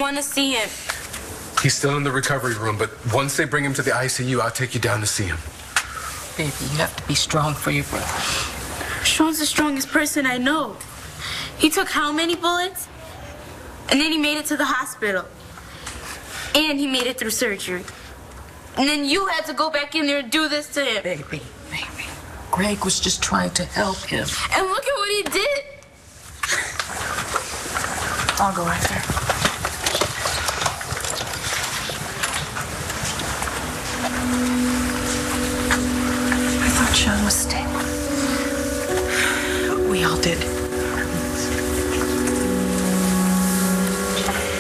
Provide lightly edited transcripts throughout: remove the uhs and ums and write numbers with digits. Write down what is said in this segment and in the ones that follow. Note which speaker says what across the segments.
Speaker 1: want to see him.
Speaker 2: He's still in the recovery room, but once they bring him to the ICU, I'll take you down to see him.
Speaker 3: Baby, you have to be strong for your brother.
Speaker 1: Sean's the strongest person I know. He took how many bullets? And then he made it to the hospital. And he made it through surgery. And then you had to go back in there and do this to him.
Speaker 3: Baby. Greg was just trying to help him.
Speaker 1: And look at what he did.
Speaker 3: I'll go right there. I thought Sean was stable. We all did.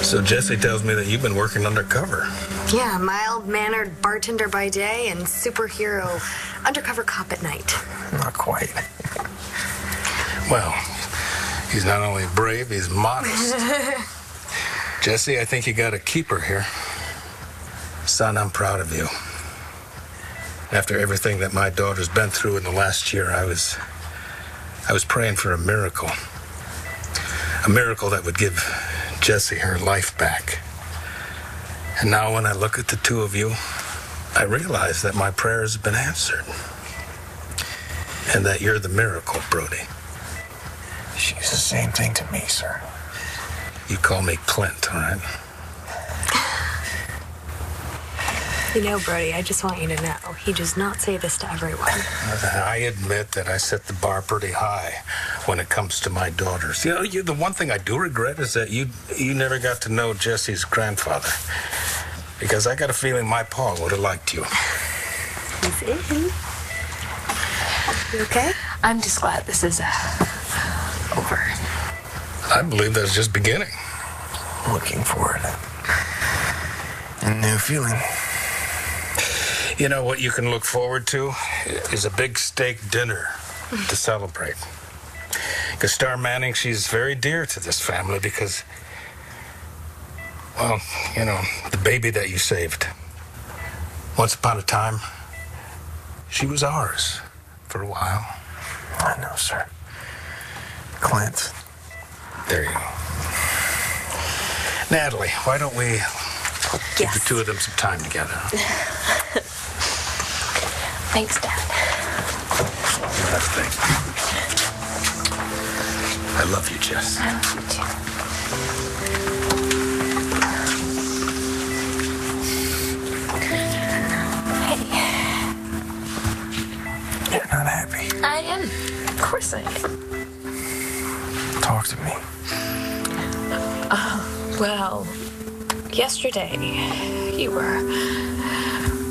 Speaker 4: So Jesse tells me that you've been working undercover.
Speaker 5: Yeah, mild-mannered bartender by day and superhero undercover cop at night.
Speaker 4: Not quite. Well, he's not only brave, he's modest. Jesse, I think you got a keeper here. Son, I'm proud of you. After everything that my daughter's been through in the last year, I was praying for a miracle. A miracle that would give Jessie her life back. And now when I look at the two of you, I realize that my prayers have been answered. And that you're the miracle, Brody.
Speaker 6: She's the same thing to me, sir.
Speaker 4: You call me Clint, all right?
Speaker 5: You know, Brody, I just want you to know, he does not say this to everyone.
Speaker 4: I admit that I set the bar pretty high when it comes to my daughters. You know, the one thing I do regret is that you never got to know Jesse's grandfather. Because I got a feeling my pa would have liked you.
Speaker 5: He's in. You okay?
Speaker 3: I'm just glad this is over.
Speaker 4: I believe that's just beginning.
Speaker 6: Looking forward to a new feeling.
Speaker 4: You know what you can look forward to is a big steak dinner to celebrate. Because Star Manning, she's very dear to this family because, well, you know, the baby that you saved. Once upon a time, she was ours for a while.
Speaker 6: I know, sir. Clint.
Speaker 4: There you go. Natalie, why don't we give the two of them some time together? Huh?
Speaker 1: Thanks, Dad.
Speaker 4: That's the thing. I love you, Jess.
Speaker 1: I love you, too. Hey.
Speaker 6: You're not happy.
Speaker 3: I am. Of course I am.
Speaker 6: Talk to me.
Speaker 3: Well, yesterday you were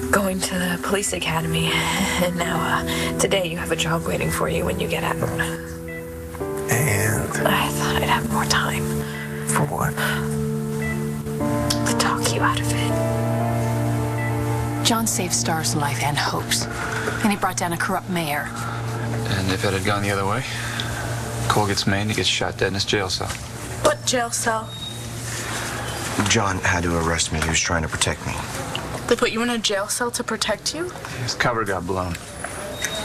Speaker 3: going to the police academy, and now today you have a job waiting for you when you get out.
Speaker 6: And?
Speaker 3: I thought I'd have more time.
Speaker 6: For what?
Speaker 3: To talk you out of it.
Speaker 7: John saved Star's life and Hope's, and he brought down a corrupt mayor.
Speaker 8: And if it had gone the other way, Cole gets maimed, he gets shot dead in his jail cell.
Speaker 3: What jail cell?
Speaker 6: John had to arrest me. He was trying to protect me.
Speaker 9: They put you in a jail cell to protect you?
Speaker 8: His cover got blown.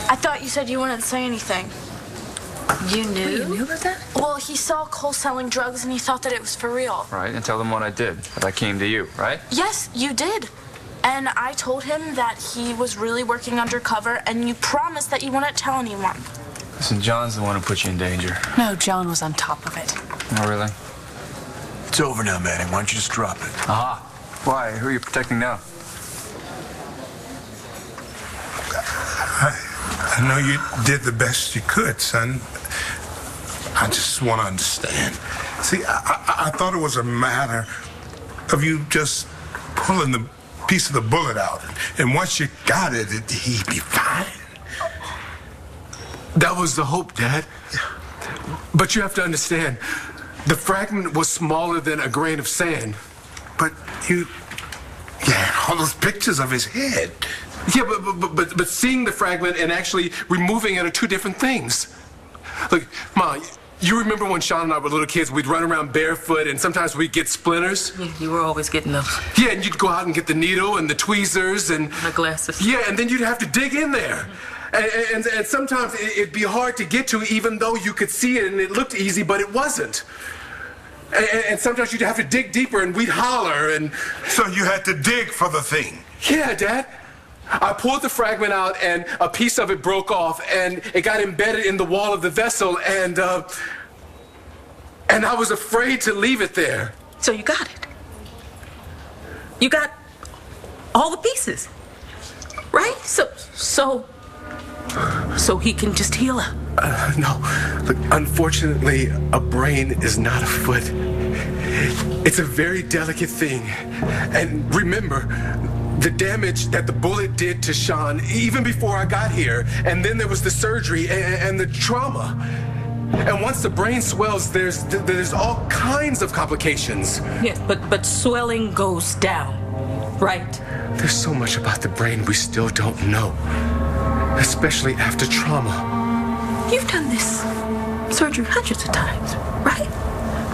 Speaker 9: I thought you said you wouldn't say anything.
Speaker 3: You knew? You knew about that?
Speaker 9: Well, he saw Cole selling drugs and he thought that it was for real.
Speaker 8: Right, and tell them what I did, that I came to you, right?
Speaker 9: Yes, you did. And I told him that he was really working undercover, and you promised that you wouldn't tell anyone.
Speaker 8: Listen, John's the one who put you in danger.
Speaker 7: No, John was on top of it.
Speaker 8: Oh, really?
Speaker 6: It's over now, Manning. Why don't you just drop it?
Speaker 8: Aha. Why? Who are you protecting now?
Speaker 10: I know you did the best you could, son. I just want to understand. See, I thought it was a matter of you just pulling the piece of the bullet out. And once you got it, he'd be fine.
Speaker 2: That was the hope, Dad. But you have to understand, the fragment was smaller than a grain of sand.
Speaker 10: But you had all those pictures of his head.
Speaker 2: Yeah, but seeing the fragment and actually removing it are two different things. Look, Ma, you remember when Sean and I were little kids, we'd run around barefoot and sometimes we'd get splinters?
Speaker 3: Yeah, you were always getting those.
Speaker 2: Yeah, and you'd go out and get the needle and the tweezers and...
Speaker 3: The glasses.
Speaker 2: Yeah, and then you'd have to dig in there. And sometimes it'd be hard to get to even though you could see it and it looked easy, but it wasn't. And sometimes you'd have to dig deeper and we'd holler and...
Speaker 10: So you had to dig for the thing?
Speaker 2: Yeah, Dad. I pulled the fragment out and a piece of it broke off and it got embedded in the wall of the vessel and I was afraid to leave it there.
Speaker 11: So you got it. You got all the pieces, right? So he can just heal up.
Speaker 2: No. Look, unfortunately, a brain is not a foot. It's a very delicate thing. And remember, the damage that the bullet did to Sean, even before I got here, and then there was the surgery and the trauma. And once the brain swells, there's all kinds of complications.
Speaker 11: Yes, but swelling goes down, right?
Speaker 2: There's so much about the brain we still don't know, especially after trauma.
Speaker 11: You've done this surgery hundreds of times, right?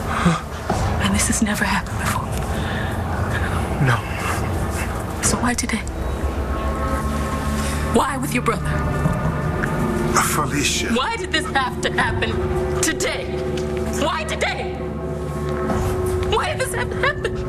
Speaker 11: Huh? And this has never happened before.
Speaker 2: No.
Speaker 11: So why today? Why with your brother?
Speaker 10: Felicia.
Speaker 11: Why did this have to happen today? Why today? Why did this have to happen?